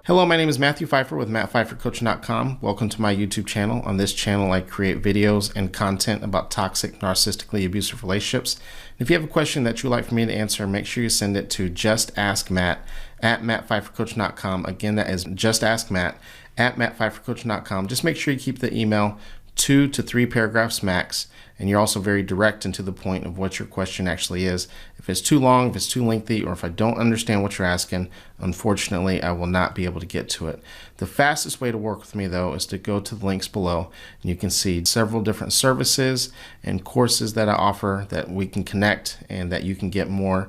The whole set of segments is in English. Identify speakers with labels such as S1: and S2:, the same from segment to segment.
S1: Hello, my name is Matthew Pfeiffer with MattPfeifferCoaching.com. Welcome to my YouTube channel. On this channel, I create videos and content about toxic, narcissistically abusive relationships. If you have a question that you'd like for me to answer, make sure you send it to justaskmatt at MattPfeifferCoaching.com. Again, that is justaskmatt at MattPfeifferCoaching.com. Just make sure you keep the email 2 to 3 paragraphs max, and you're also very direct and to the point of what your question actually is. If it's too long, if it's too lengthy, or if I don't understand what you're asking, unfortunately, I will not be able to get to it. The fastest way to work with me, though, is to go to the links below, and you can see several different services and courses that I offer that we can connect and that you can get more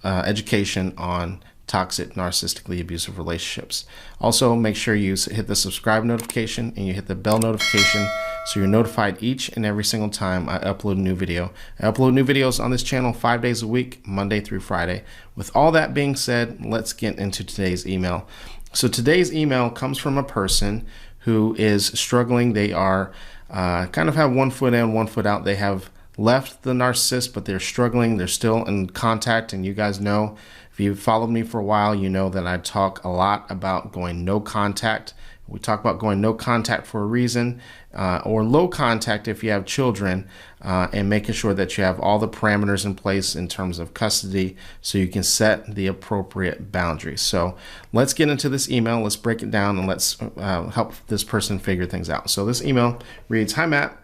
S1: education on toxic, narcissistically abusive relationships. Also, make sure you hit the subscribe notification and you hit the bell notification so you're notified each and every single time I upload a new video. I upload new videos on this channel 5 days a week, Monday through Friday. With all that being said, let's get into today's email. So today's email comes from a person who is struggling. They are kind of have one foot in, one foot out. They have left the narcissist, but they're struggling. They're still in contact, and you guys know, if you've followed me for a while, you know that I talk a lot about going no contact. We talk about going no contact for a reason, or low contact if you have children, and making sure that you have all the parameters in place in terms of custody so you can set the appropriate boundaries. So let's get into this email. Let's break it down and let's help this person figure things out. So this email reads, "Hi Matt,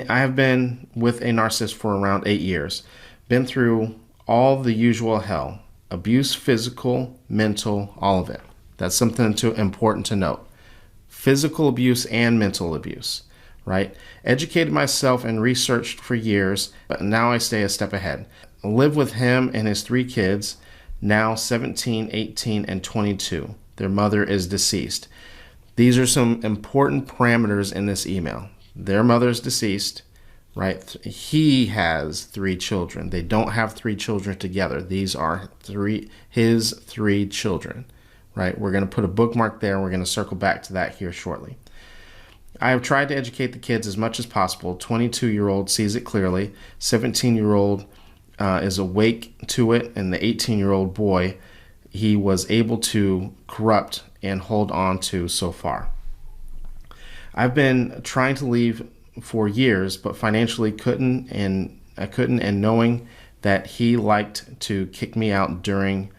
S1: I have been with a narcissist for around 8 years. Been through all the usual hell. Abuse, physical, mental, all of it." That's something important to note. Physical abuse and mental abuse, right? Educated myself and researched for years, but now I stay a step ahead. I live with him and his 3 kids, now 17, 18, and 22. Their mother is deceased. These are some important parameters in this email. Their mother is deceased, right? He has 3 children. They don't have 3 children together. These are his 3 children, right? We're going to put a bookmark there. We're going to circle back to that here shortly. I have tried to educate the kids as much as possible. 22-year-old sees it clearly. 17-year-old is awake to it. And the 18-year-old boy, he was able to corrupt and hold on to so far. I've been trying to leave for years, but financially couldn't, and knowing that he liked to kick me out during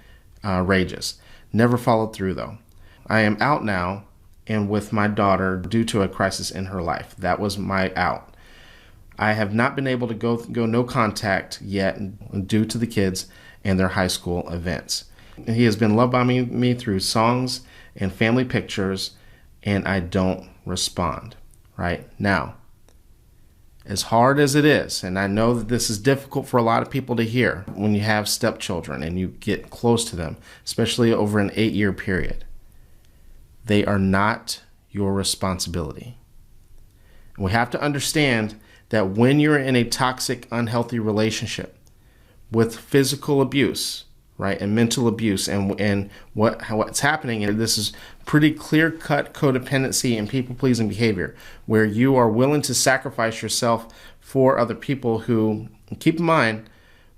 S1: rages. Never followed through though. I am out now and with my daughter due to a crisis in her life. That was my out. I have not been able to go no contact yet due to the kids and their high school events. He has been loved by me through songs and family pictures, and I don't respond. Right now, as hard as it is, and I know that this is difficult for a lot of people to hear when you have stepchildren and you get close to them, especially over an 8-year period, they are not your responsibility. And we have to understand that when you're in a toxic, unhealthy relationship with physical abuse, right, and mental abuse, and what's happening, and this is pretty clear-cut codependency and people-pleasing behavior, where you are willing to sacrifice yourself for other people who, keep in mind,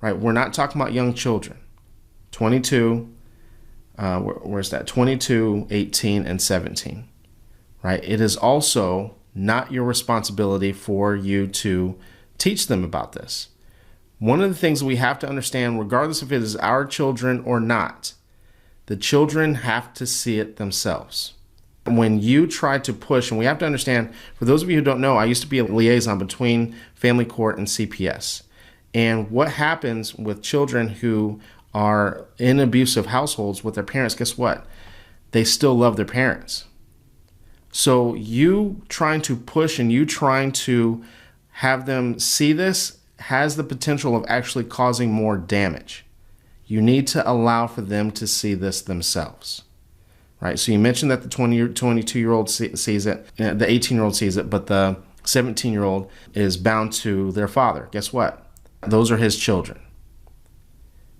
S1: right, we're not talking about young children. 22, where's that? 22, 18, and 17, right? It is also not your responsibility for you to teach them about this. One of the things we have to understand, regardless if it is our children or not, the children have to see it themselves. When you try to push, and we have to understand, for those of you who don't know, I used to be a liaison between family court and CPS. And what happens with children who are in abusive households with their parents, guess what? They still love their parents. So you trying to push and you trying to have them see this has the potential of actually causing more damage. You need to allow for them to see this themselves, right? So you mentioned that the 22-year-old sees it, the 18-year-old sees it, but the 17-year-old is bound to their father. Guess what? Those are his children.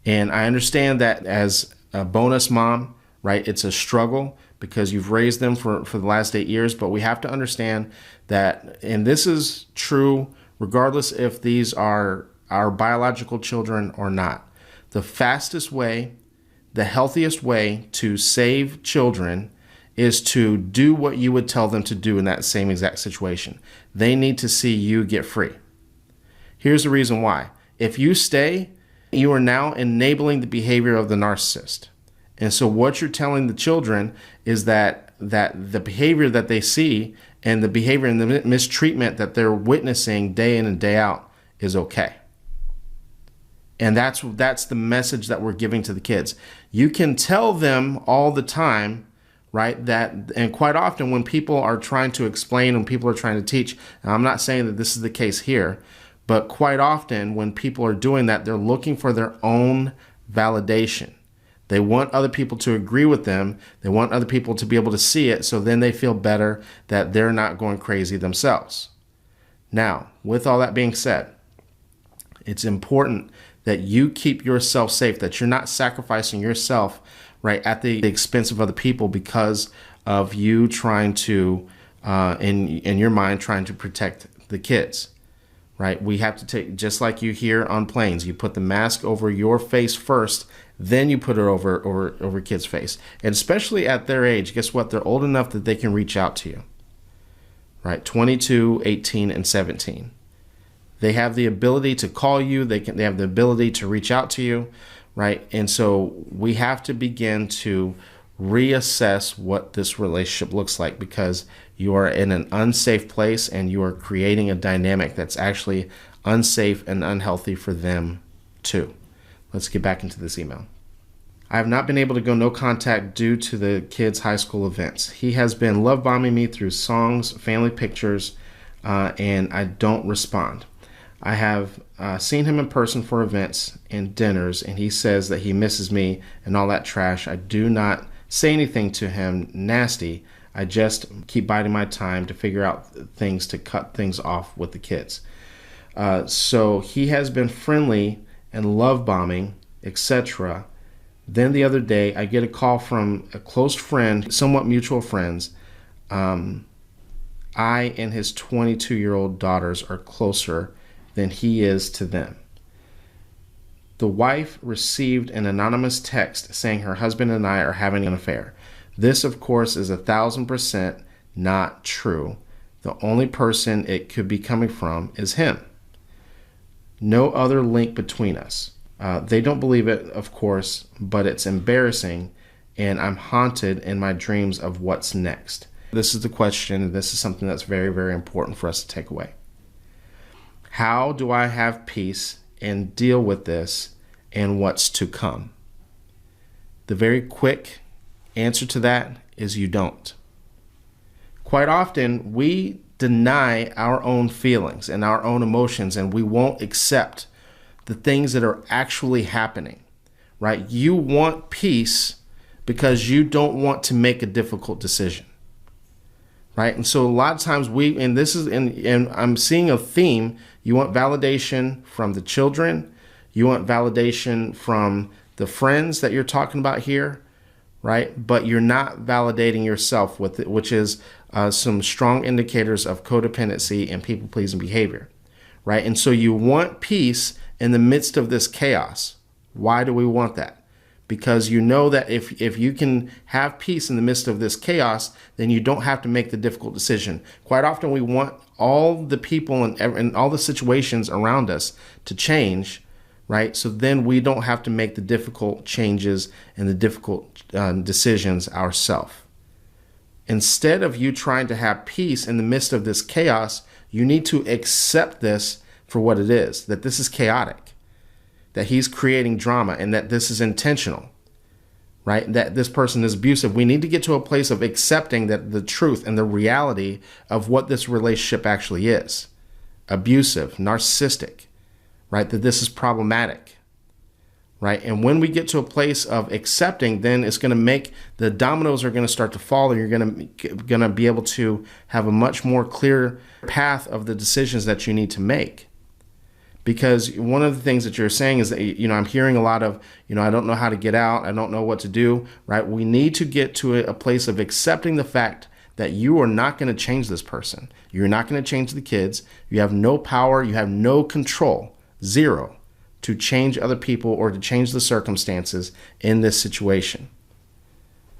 S1: And I understand that as a bonus mom, right, it's a struggle because you've raised them for the last 8 years, but we have to understand that, and this is true regardless if these are our biological children or not. The fastest way, the healthiest way to save children is to do what you would tell them to do in that same exact situation. They need to see you get free. Here's the reason why. If you stay, you are now enabling the behavior of the narcissist. And so what you're telling the children is that the behavior that they see and the behavior and the mistreatment that they're witnessing day in and day out is okay. And that's the message that we're giving to the kids. You can tell them all the time, right? And quite often when people are trying to explain, when people are trying to teach, and I'm not saying that this is the case here, but quite often when people are doing that, they're looking for their own validation. They want other people to agree with them. They want other people to be able to see it, so then they feel better that they're not going crazy themselves. Now, with all that being said, it's important that you keep yourself safe, that you're not sacrificing yourself, right, at the expense of other people because of you trying to, in your mind, trying to protect the kids, right? We have to take, just like you hear on planes, you put the mask over your face first, then you put it over kids' face. And especially at their age, guess what? They're old enough that they can reach out to you, right? 22, 18, and 17. They have the ability to call you. They have the ability to reach out to you, right? And so we have to begin to reassess what this relationship looks like, because you are in an unsafe place and you are creating a dynamic that's actually unsafe and unhealthy for them too. Let's get back into this email. I have not been able to go no contact due to the kids' high school events. He has been love bombing me through songs, family pictures, and I don't respond. I have seen him in person for events and dinners, and he says that he misses me and all that trash. I do not say anything to him nasty. I just keep biding my time to figure out things to cut things off with the kids. So he has been friendly and love bombing, etc. Then the other day, I get a call from a close friend, somewhat mutual friends. I and his 22-year-old daughters are closer than he is to them. The wife received an anonymous text saying her husband and I are having an affair. This, of course, is 1,000% not true. The only person it could be coming from is him. No other link between us. They don't believe it, of course, but it's embarrassing, and I'm haunted in my dreams of what's next. This is the question, and this is something that's very, very important for us to take away. How do I have peace and deal with this and what's to come? The very quick answer to that is you don't. Quite often, we deny our own feelings and our own emotions, and we won't accept the things that are actually happening, right? You want peace because you don't want to make a difficult decision, right? And so a lot of times and I'm seeing a theme. You want validation from the children. You want validation from the friends that you're talking about here, right? But you're not validating yourself with it, which is some strong indicators of codependency and people-pleasing behavior, right? And so you want peace in the midst of this chaos. Why do we want that? Because you know that if you can have peace in the midst of this chaos, then you don't have to make the difficult decision. Quite often we want all the people and all the situations around us to change, right? So then we don't have to make the difficult changes and the difficult decisions ourselves. Instead of you trying to have peace in the midst of this chaos, you need to accept this for what it is, that this is chaotic, that he's creating drama, and that this is intentional, right? That this person is abusive. We need to get to a place of accepting that the truth and the reality of what this relationship actually is. Abusive, narcissistic, right? That this is problematic, right? And when we get to a place of accepting, then it's going to make the dominoes are going to start to fall, and you're going to be able to have a much more clear path of the decisions that you need to make. Because one of the things that you're saying is that, I'm hearing a lot of, I don't know how to get out. I don't know what to do, right? We need to get to a place of accepting the fact that you are not going to change this person. You're not going to change the kids. You have no power. You have no control, zero, to change other people or to change the circumstances in this situation.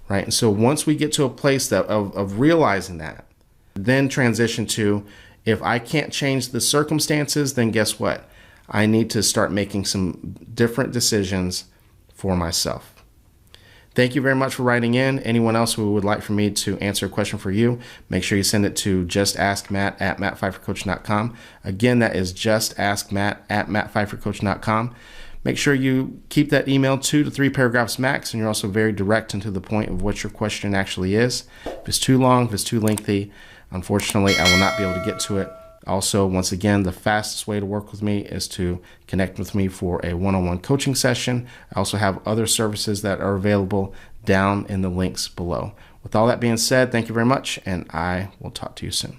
S1: right? And so once we get to a place of realizing that, then transition to, if I can't change the circumstances, then guess what? I need to start making some different decisions for myself. Thank you very much for writing in. Anyone else who would like for me to answer a question for you, make sure you send it to justaskmatt@mattpfeiffercoach.com. Again, that is justaskmatt@mattpfeiffercoach.com. Make sure you keep that email 2 to 3 paragraphs max, and you're also very direct and to the point of what your question actually is. If it's too long, if it's too lengthy, unfortunately, I will not be able to get to it. Also, once again, the fastest way to work with me is to connect with me for a one-on-one coaching session. I also have other services that are available down in the links below. With all that being said, thank you very much, and I will talk to you soon.